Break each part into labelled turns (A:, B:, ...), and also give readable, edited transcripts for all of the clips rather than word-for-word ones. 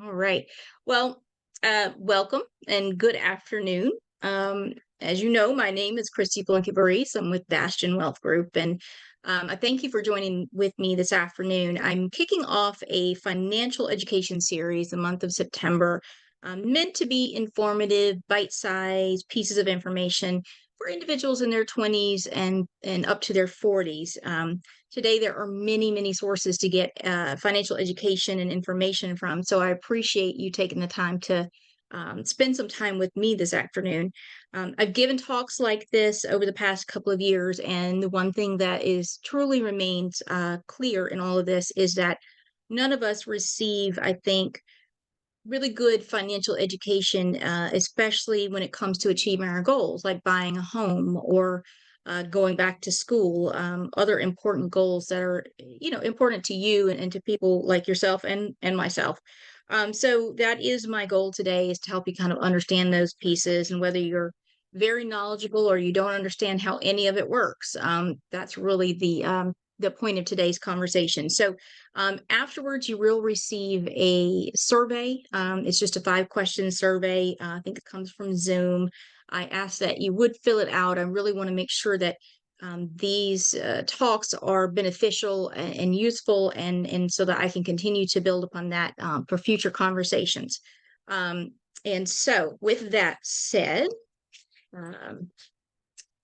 A: All right. Well, welcome and good afternoon. As you know, my name is Christy Blanket-Maurice. I'm with Bastion Wealth Group, and I thank you for joining with me this afternoon. I'm kicking off a financial education series the month of September, meant to be informative, bite-sized pieces of information for individuals in their 20s and up to their 40s. Today, there are many, many sources to get financial education and information from. So I appreciate you taking the time to spend some time with me this afternoon. I've given talks like this over the past couple of years, and the one thing that is truly remains clear in all of this is that none of us receive, I think, really good financial education, especially when it comes to achieving our goals, like buying a home or going back to school, other important goals that are, important to you and to people like yourself and myself. So that is my goal today, is to help you kind of understand those pieces, and whether you're very knowledgeable or you don't understand how any of it works. That's really the point of today's conversation. So afterwards, you will receive a survey. It's just a 5 question survey. I think it comes from Zoom. I ask that you would fill it out. I really want to make sure that these talks are beneficial and useful, and so that I can continue to build upon that for future conversations. Um, and so, with that said, um,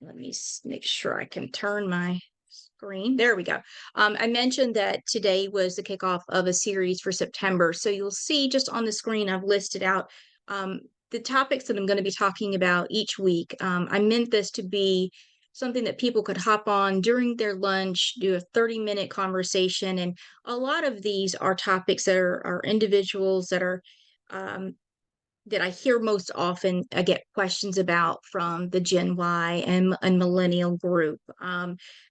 A: let me make sure I can turn my screen. There we go. I mentioned that today was the kickoff of a series for September. So you'll see just on the screen, I've listed out the topics that I'm going to be talking about each week. I meant this to be something that people could hop on during their lunch, do a 30-minute conversation. And a lot of these are topics that are individuals um, that I hear most often. I get questions about from the Gen Y and millennial group.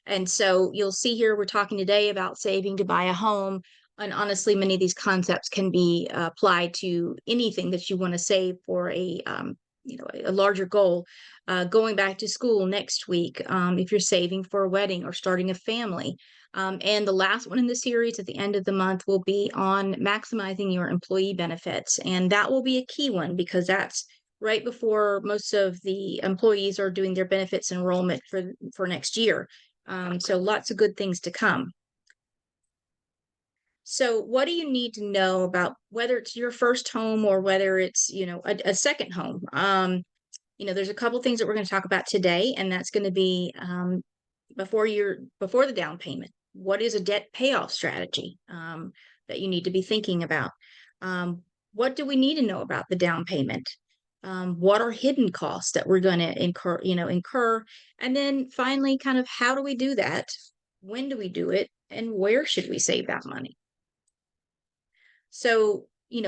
A: And so you'll see here, we're talking today about saving to buy a home. And honestly, many of these concepts can be applied to anything that you want to save for a larger goal. Going back to school next week, if you're saving for a wedding or starting a family. And the last one in the series at the end of the month will be on maximizing your employee benefits. And that will be a key one, because that's right before most of the employees are doing their benefits enrollment for next year. So lots of good things to come. So what do you need to know about whether it's your first home or whether it's, a second home? There's a couple things that we're going to talk about today, and that's going to be before the down payment. What is a debt payoff strategy that you need to be thinking about? What do we need to know about the down payment? What are hidden costs that we're going to incur? And then finally, kind of how do we do that? When do we do it? And where should we save that money? So,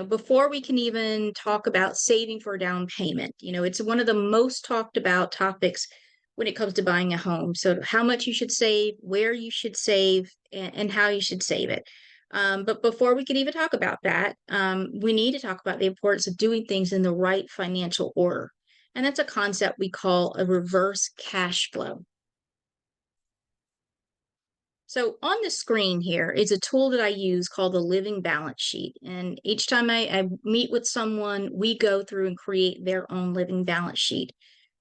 A: before we can even talk about saving for a down payment, it's one of the most talked about topics when it comes to buying a home. So, how much you should save, where you should save, and how you should save it. But before we can even talk about that, we need to talk about the importance of doing things in the right financial order. And that's a concept we call a reverse cash flow. So on the screen here is a tool that I use called the Living Balance Sheet. And each time I meet with someone, we go through and create their own living balance sheet.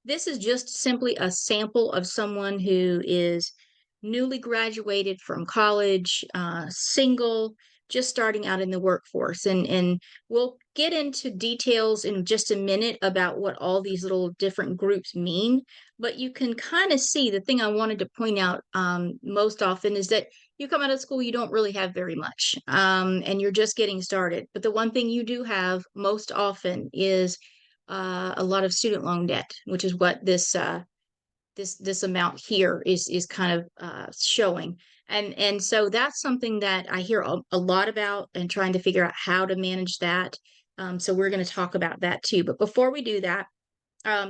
A: This is just simply a sample of someone who is newly graduated from college, single, just starting out in the workforce. And we'll get into details in just a minute about what all these little different groups mean. But you can kind of see, the thing I wanted to point out most often is that you come out of school, you don't really have very much, and you're just getting started. But the one thing you do have most often is a lot of student loan debt, which is what this amount here is kind of showing. And so that's something that I hear a lot about, and trying to figure out how to manage that. So we're going to talk about that too. But before we do that,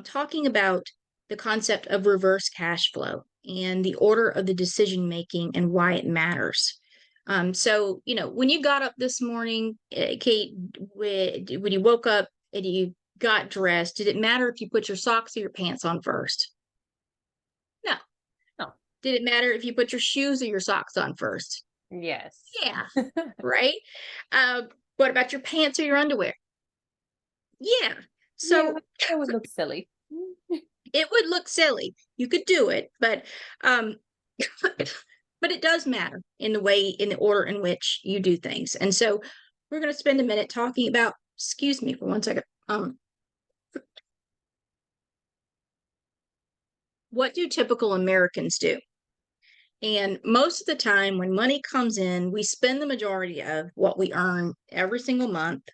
A: talking about the concept of reverse cash flow and the order of the decision making and why it matters. So, when you got up this morning, Kate, when you woke up and you got dressed, did it matter if you put your socks or your pants on first? No. No. Did it matter if you put your shoes or your socks on first?
B: Yes.
A: Yeah, right? Uh, what about your pants or your underwear? Yeah.
B: Yeah,
A: So
B: that would look silly.
A: it would look silly. You could do it, but um but it does matter in the order in which you do things. And so we're going to spend a minute talking about, excuse me for one second. What do typical Americans do? And most of the time when money comes in, we spend the majority of what we earn every single month,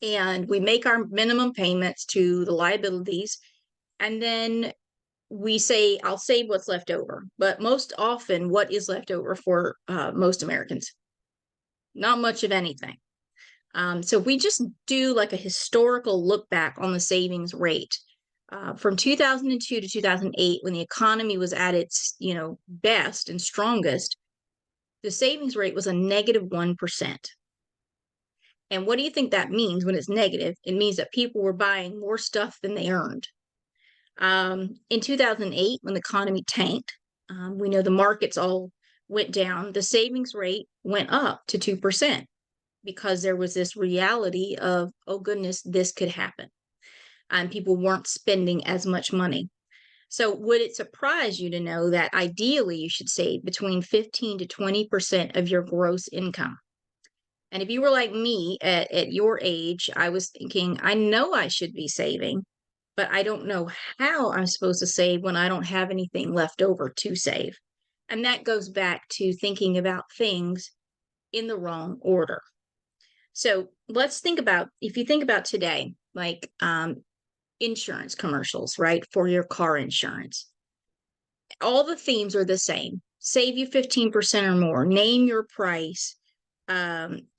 A: and we make our minimum payments to the liabilities, and then we say, I'll save what's left over. But most often, what is left over for most Americans? Not much of anything. So if we just do like a historical look back on the savings rate from 2002 to 2008, when the economy was at its best and strongest, the savings rate was a negative 1%. And what do you think that means when it's negative? It means that people were buying more stuff than they earned. In 2008, when the economy tanked, we know the markets all went down. The savings rate went up to 2% because there was this reality of, oh goodness, this could happen. And people weren't spending as much money. So, would it surprise you to know that ideally you should save between 15 to 20% of your gross income? And if you were like me at your age, I was thinking, I know I should be saving, but I don't know how I'm supposed to save when I don't have anything left over to save. And that goes back to thinking about things in the wrong order. So let's think about, if you think about today, like insurance commercials, right? For your car insurance, all the themes are the same: save you 15% or more, name your price.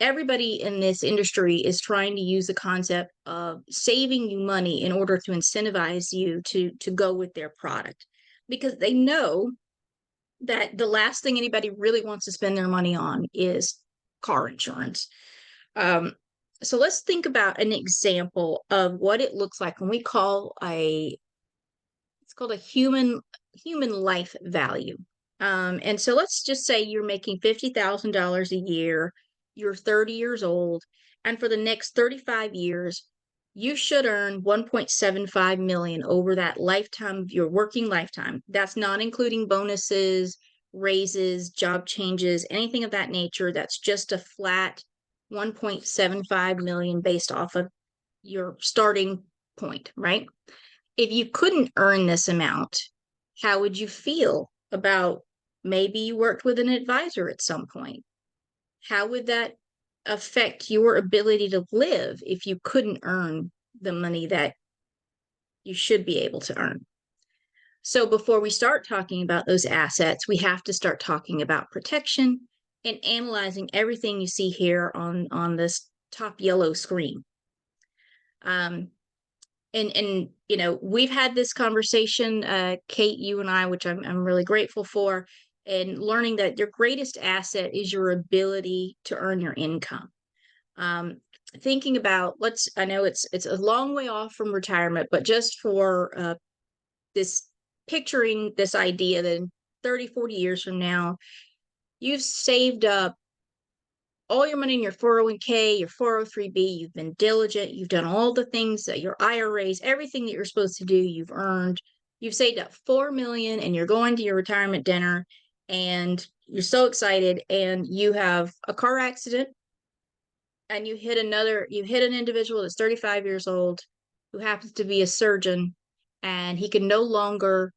A: Everybody in this industry is trying to use the concept of saving you money in order to incentivize you to go with their product, because they know that the last thing anybody really wants to spend their money on is car insurance. Um, so let's think about an example of what it looks like when we call it's called a human life value. And so let's just say you're making $50,000 a year, you're 30 years old, and for the next 35 years, you should earn 1.75 million over that lifetime of your working lifetime. That's not including bonuses, raises, job changes, anything of that nature. That's just a flat 1.75 million based off of your starting point, right? If you couldn't earn this amount, how would you feel about, maybe you worked with an advisor at some point? How would that affect your ability to live if you couldn't earn the money that you should be able to earn? So before we start talking about those assets, we have to start talking about protection and analyzing everything you see here on this top yellow screen. Um, and we've had this conversation, Kate, you and I, which I'm really grateful for, and learning that your greatest asset is your ability to earn your income. um, Thinking about, I know it's a long way off from retirement, but just for this, picturing this idea that in 30-40 years from now, you've saved up all your money in your 401k, your 403b, you've been diligent, you've done all the things that your IRAs, everything that you're supposed to do, you've earned. You've saved up 4 million and you're going to your retirement dinner and you're so excited, and you have a car accident and you hit an individual that's 35 years old who happens to be a surgeon, and he can no longer,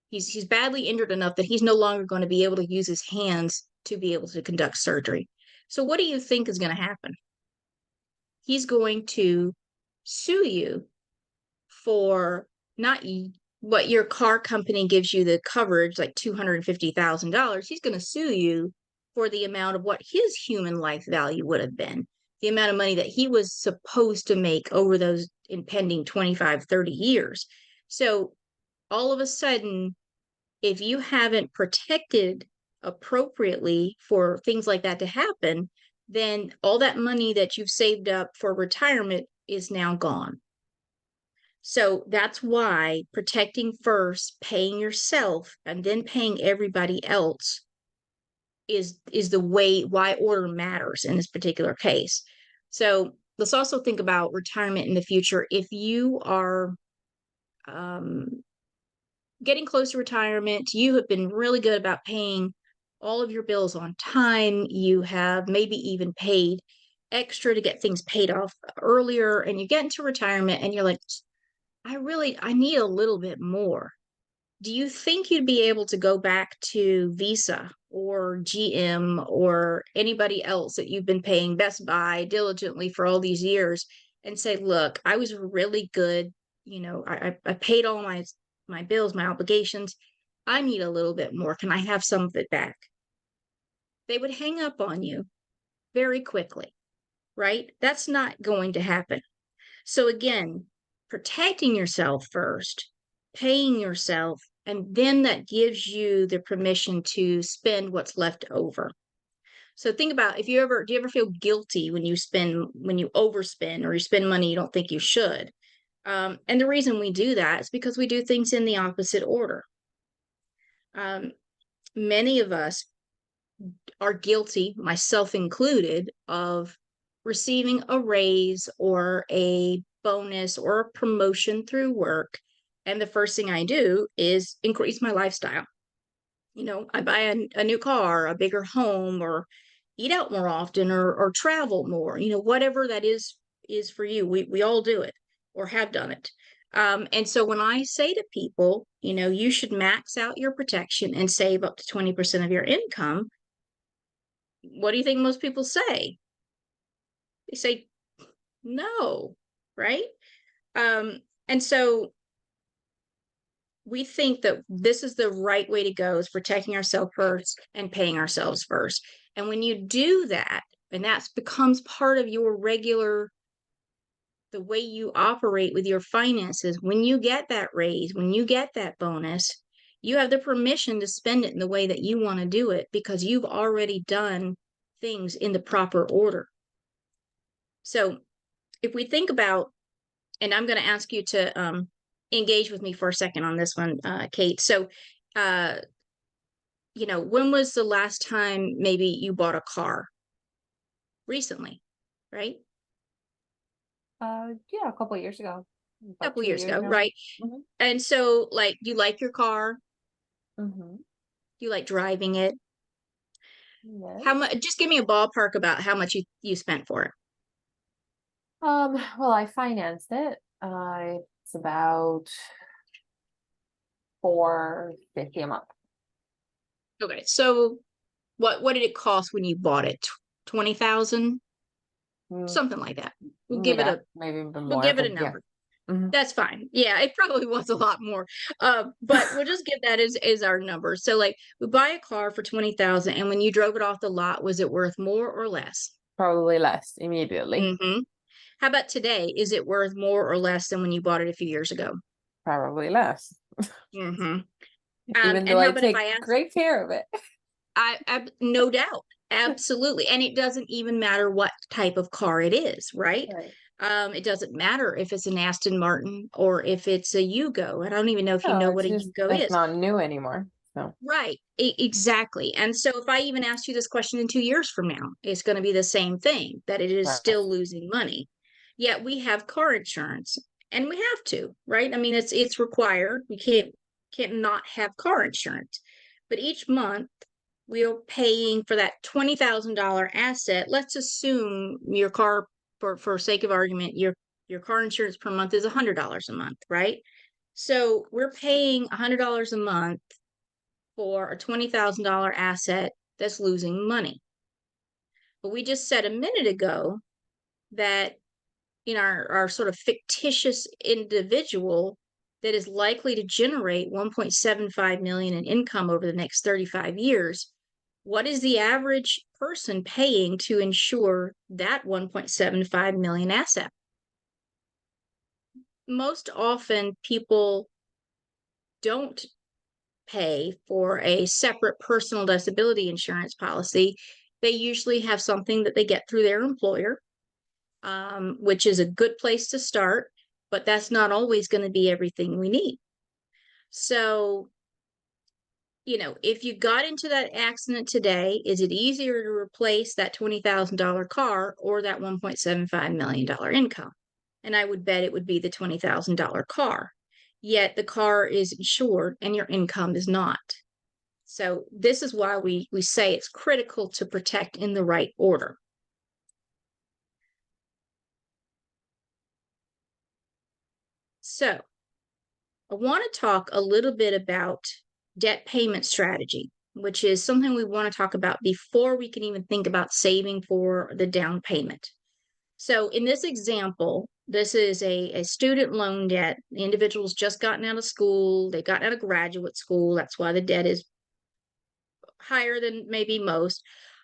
A: he's badly injured enough that he's no longer going to be able to use his hands to be able to conduct surgery. So what do you think is going to happen? He's going to sue you for not what your car company gives you the coverage, like $250,000. He's going to sue you for the amount of what his human life value would have been, the amount of money that he was supposed to make over those impending 25, 30 years. So all of a sudden, if you haven't protected appropriately for things like that to happen, then all that money that you've saved up for retirement is now gone. So that's why protecting first, paying yourself, and then paying everybody else is the way why order matters in this particular case. So let's also think about retirement in the future. If you are um, getting close to retirement, you have been really good about paying all of your bills on time. You have maybe even paid extra to get things paid off earlier, and you get into retirement and you're like, I need a little bit more. Do you think you'd be able to go back to Visa or GM or anybody else that you've been paying, Best Buy, diligently for all these years, and say, look, I was really good, I paid all my bills, my obligations. I need a little bit more. Can I have some of it back? They would hang up on you very quickly, right? That's not going to happen. So again, protecting yourself first, paying yourself, and then that gives you the permission to spend what's left over. So think about, do you ever feel guilty when you overspend or you spend money you don't think you should? And the reason we do that is because we do things in the opposite order. Many of us are guilty, myself included, of receiving a raise or a bonus or a promotion through work. And the first thing I do is increase my lifestyle. I buy a new car, a bigger home, or eat out more often, or travel more, whatever that is for you. We all do it or have done it. And so when I say to people, you should max out your protection and save up to 20% of your income, what do you think most people say? They say no, right? And so we think that this is the right way to go, is protecting ourselves first and paying ourselves first. And when you do that, and that becomes part of your regular, the way you operate with your finances, when you get that raise, when you get that bonus, you have the permission to spend it in the way that you want to do it because you've already done things in the proper order. So if we think about, and I'm going to ask you to engage with me for a second on this one, Kate. So, when was the last time maybe you bought a car? Recently, right?
B: Yeah, a couple of years ago,
A: A
B: about
A: couple
B: two
A: years
B: years
A: ago,
B: now.
A: right?
B: hmm
A: And so, like, you like your car?
B: hmm
A: You like driving it? How
B: Yes.
A: much? Just give me a ballpark about how much you spent for it.
B: Well, I financed it. It's about 450 a month.
A: Okay, so what did it cost when you bought it? 20,000,
B: Mm,
A: something like that. We'll give it
B: yeah,
A: a
B: maybe even
A: we'll
B: more,
A: give it
B: but
A: a
B: yeah.
A: number.
B: hmm
A: That's fine. Yeah, it probably was a lot more. But we'll just give that as our number. So like we buy a car for 20,000, and when you drove it off the lot, was it worth more or less?
B: Probably less immediately.
A: Mm-hmm. How about today? Is it worth more or less than when you bought it a few years ago?
B: Probably less.
A: Mm-hmm.
B: Even though
A: And how
B: I
A: about if I
B: take
A: ask,
B: great care of it.
A: no doubt, absolutely. And it doesn't even matter what type of car it is, right?
B: Right.
A: It doesn't matter if it's an Aston Martin or if it's a Yugo. I don't even know if you
B: No,
A: know
B: it's
A: what a
B: just
A: Yugo
B: it's
A: is.
B: not new anymore. So
A: Right, exactly. And so if I even asked you this question in 2 years from now, it's going to be the same thing, that it is
B: right.
A: still losing money. Yet we have car insurance, and we have to, right? I mean, it's required. We can't not have car insurance. But each month we are paying for that $20,000 asset. Let's assume your car, for sake of argument, your car insurance per month is $100 a month, right? So we're paying $100 a month for a $20,000 asset that's losing money. But we just said a minute ago that in our sort of fictitious individual that is likely to generate 1.75 million in income over the next 35 years, what is the average person paying to insure that 1.75 million asset? Most often people don't pay for a separate personal disability insurance policy. They usually have something that they get through their employer, which is a good place to start, but that's not always going to be everything we need. So if you got into that accident today, is it easier to replace that $20,000 car or that $1.75 million income? And I would bet it would be the $20,000 car. Yet the car is insured and your income is not. So this is why we say it's critical to protect in the right order. So I want to talk a little bit about debt payment strategy, which is something we want to talk about before we can even think about saving for the down payment. So in this example, this is a student loan debt. The individual's just gotten out of school. They got out of graduate school. That's why the debt is higher than maybe most.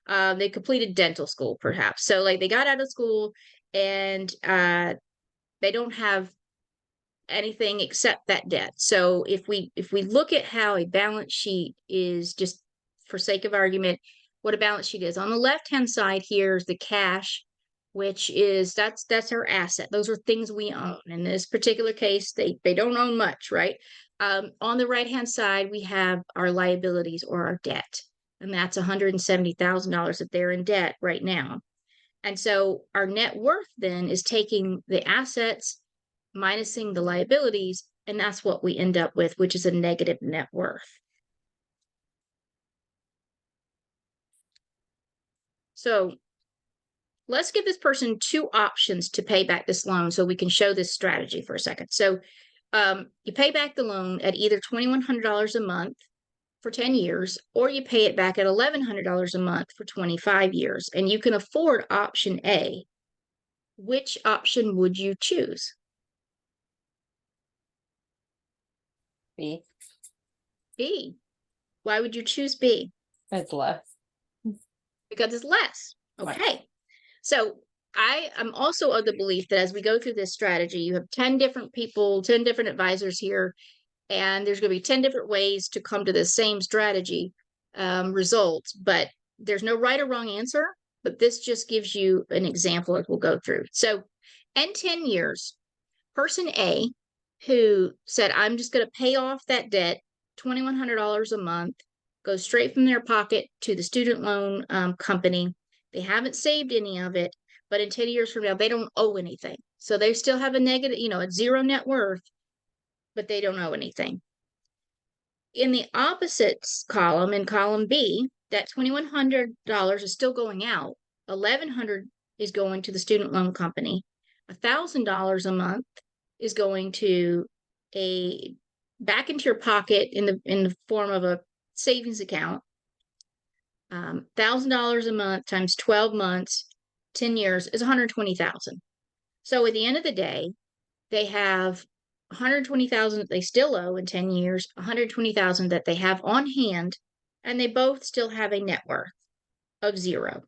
A: They completed dental school, perhaps. So like they got out of school and they don't have anything except that debt. So if we look at how a balance sheet is, just for sake of argument, what a balance sheet is, on the left hand side here is the cash, which is that's our asset. Those are things we own. In this particular case, they don't own much, right? On the right hand side, we have our liabilities or our debt, and that's $170,000 that they're in debt right now. And so our net worth then is taking the assets minusing the liabilities, and that's what we end up with, which is a negative net worth. So let's give this person two options to pay back this loan so we can show this strategy for a second. So you pay back the loan at either $2,100 a month for 10 years, or you pay it back at $1,100 a month for 25 years, and you can afford option A. Which option would you choose?
B: B.
A: B. Why would you choose B?
B: It's less.
A: Because it's less. Okay. So I am also of the belief that as we go through this strategy, you have 10 different people, 10 different advisors here, and there's going to be 10 different ways to come to the same strategy results, but there's no right or wrong answer, but this just gives you an example as we'll go through. So in 10 years, person A, who said, I'm just going to pay off that debt, $2,100 a month, goes straight from their pocket to the student loan company. They haven't saved any of it, but in 10 years from now, they don't owe anything. So they still have a negative, a zero net worth, but they don't owe anything. In the opposite column, in column B, that $2,100 is still going out. $1,100 is going to the student loan company. $1,000 a month is going to back into your pocket in the form of a savings account. $1,000 a month times 12 months, 10 years is $120,000. So at the end of the day, they have $120,000 that they still owe in 10 years, $120,000 that they have on hand, and they both still have a net worth of zero,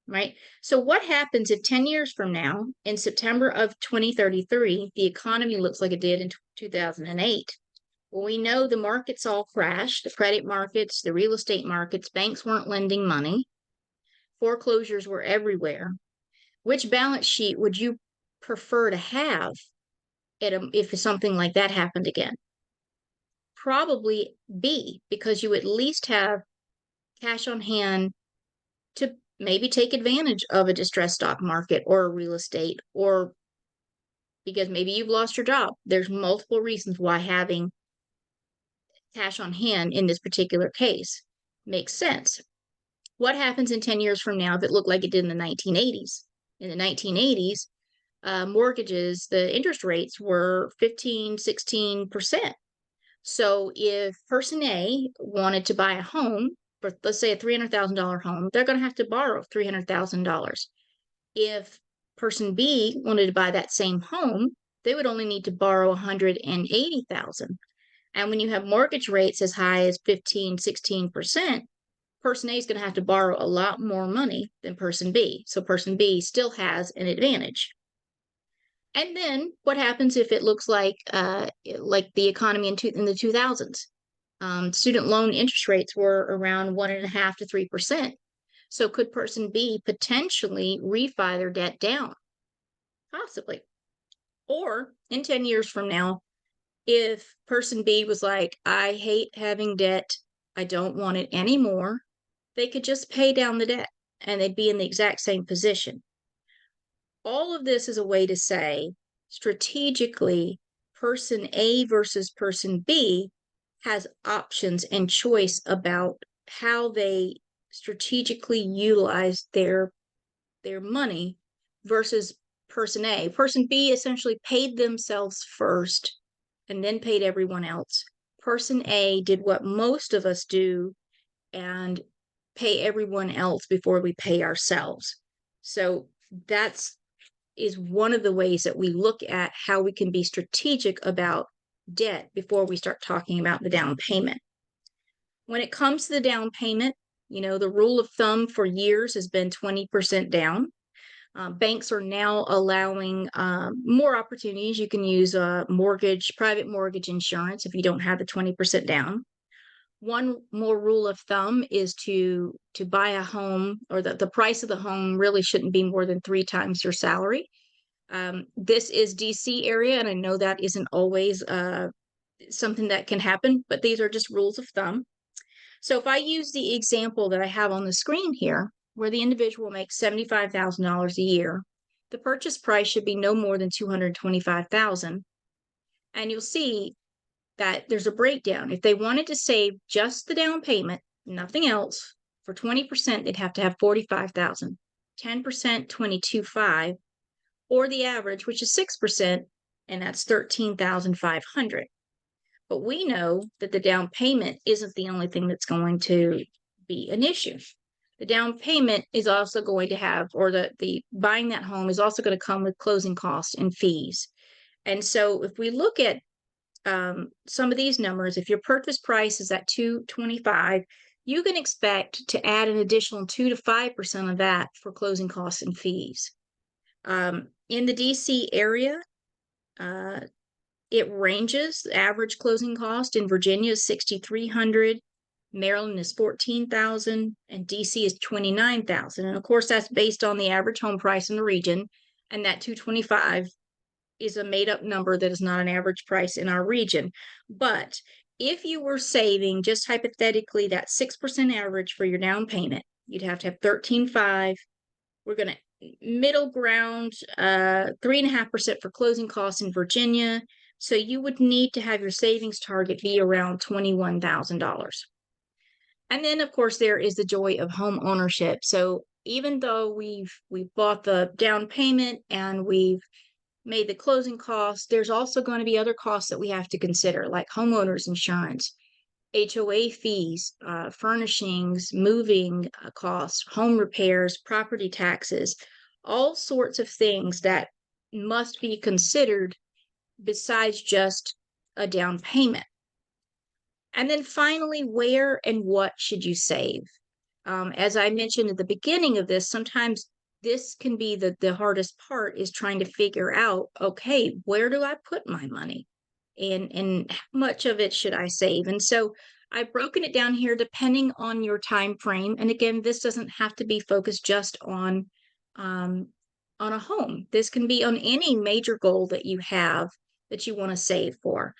A: right? So what happens if 10 years from now, in September of 2033, the economy looks like it did in 2008? Well, we know the markets all crashed, the credit markets, the real estate markets, banks weren't lending money, foreclosures were everywhere. Which balance sheet would you prefer to have if something like that happened again? Probably B, because you at least have cash on hand to maybe take advantage of a distressed stock market or a real estate, or because maybe you've lost your job. There's multiple reasons why having cash on hand in this particular case makes sense. What happens in 10 years from now if it looked like it did in the 1980s? In the 1980s, mortgages, the interest rates were 15, 16%. So if person A wanted to buy a home for, let's say, a $300,000 home, they're going to have to borrow $300,000. If person B wanted to buy that same home, they would only need to borrow $180,000. And when you have mortgage rates as high as 15, 16%, person A is going to have to borrow a lot more money than person B. So person B still has an advantage. And then what happens if it looks like the economy in the 2000s? Student loan interest rates were around 1.5% to 3%. So could person B potentially refi their debt down? Possibly. Or in 10 years from now, if person B was like, I hate having debt, I don't want it anymore, they could just pay down the debt and they'd be in the exact same position. All of this is a way to say strategically, person A versus person B has options and choice about how they strategically utilize their money versus person A. Person B essentially paid themselves first and then paid everyone else. Person A did what most of us do and pay everyone else before we pay ourselves. So that's is one of the ways that we look at how we can be strategic about debt before we start talking about the down payment. When it comes to the down payment, the rule of thumb for years has been 20% down. Banks are now allowing more opportunities. You can use private mortgage insurance if you don't have the 20% down. One more rule of thumb is to buy a home, or the price of the home really shouldn't be more than 3 times your salary. This is DC area, and I know that isn't always something that can happen, but these are just rules of thumb. So if I use the example that I have on the screen here, where the individual makes $75,000 a year, the purchase price should be no more than $225,000. And you'll see that there's a breakdown. If they wanted to save just the down payment, nothing else, for 20%, they'd have to have $45,000, 10%, $22,500, or the average, which is 6%, and that's $13,500. But we know that the down payment isn't the only thing that's going to be an issue. The down payment is also going to have, or the buying that home is also going to come with closing costs and fees. And so if we look at some of these numbers, if your purchase price is at $225,000, you can expect to add an additional 2 to 5% of that for closing costs and fees. In the DC area, it ranges. The average closing cost in Virginia is $6,300, Maryland is $14,000, and DC is $29,000. And of course, that's based on the average home price in the region, and that $225,000 is a made-up number that is not an average price in our region. But if you were saving, just hypothetically, that 6% average for your down payment, you'd have to have $13,500. We're going to middle ground 3.5% for closing costs in Virginia. So you would need to have your savings target be around $21,000. And then, of course, there is the joy of home ownership. So even though we've bought the down payment and we've made the closing costs, there's also going to be other costs that we have to consider, like homeowners insurance, HOA fees, furnishings, moving costs, home repairs, property taxes, all sorts of things that must be considered besides just a down payment. And then finally, where and what should you save? As I mentioned at the beginning of this, sometimes this can be the hardest part, is trying to figure out, okay, where do I put my money? And how much of it should I save? And so I've broken it down here depending on your time frame. And again, this doesn't have to be focused just on a home. This can be on any major goal that you have that you want to save for.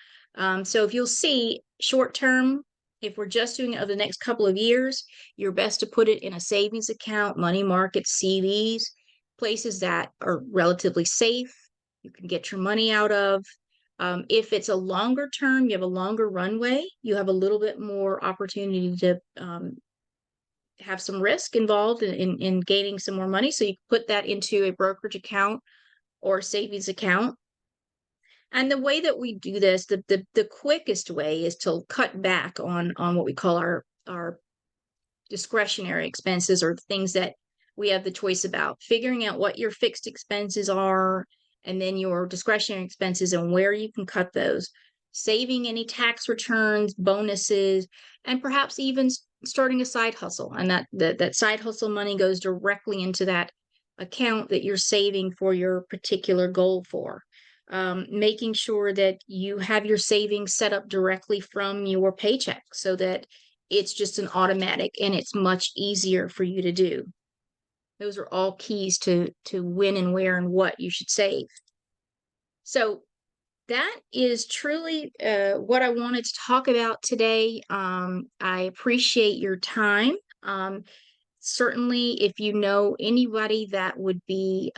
A: So if you'll see, short term, if we're just doing it over the next couple of years, you're best to put it in a savings account, money market, CDs, places that are relatively safe, you can get your money out of. If it's a longer term, you have a longer runway, you have a little bit more opportunity to have some risk involved in gaining some more money. So you put that into a brokerage account or a savings account. And the way that we do this, the quickest way is to cut back on what we call our discretionary expenses, or things that we have the choice about. Figuring out what your fixed expenses are, and then your discretionary expenses and where you can cut those. Saving any tax returns, bonuses, and perhaps even starting a side hustle. And that side hustle money goes directly into that account that you're saving for your particular goal for. Making sure that you have your savings set up directly from your paycheck so that it's just an automatic and it's much easier for you to do. Those are all keys to when and where and what you should save. So that is truly what I wanted to talk about today. I appreciate your time. Certainly, if you know anybody that would be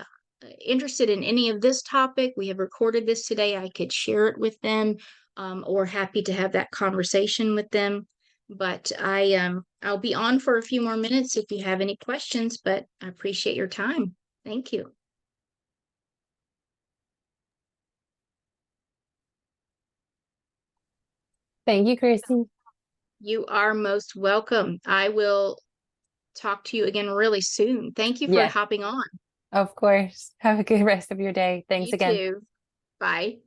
A: interested in any of this topic, we have recorded this today. I could share it with them, or happy to have that conversation with them. But I'll be on for a few more minutes if you have any questions. But I appreciate your time. Thank you.
B: Thank you, Christy.
A: You are most welcome. I will talk to you again really soon. Thank you for
B: Yes,
A: hopping on.
B: of course. Have a good rest of your day. Thanks
A: You
B: again.
A: too. Bye.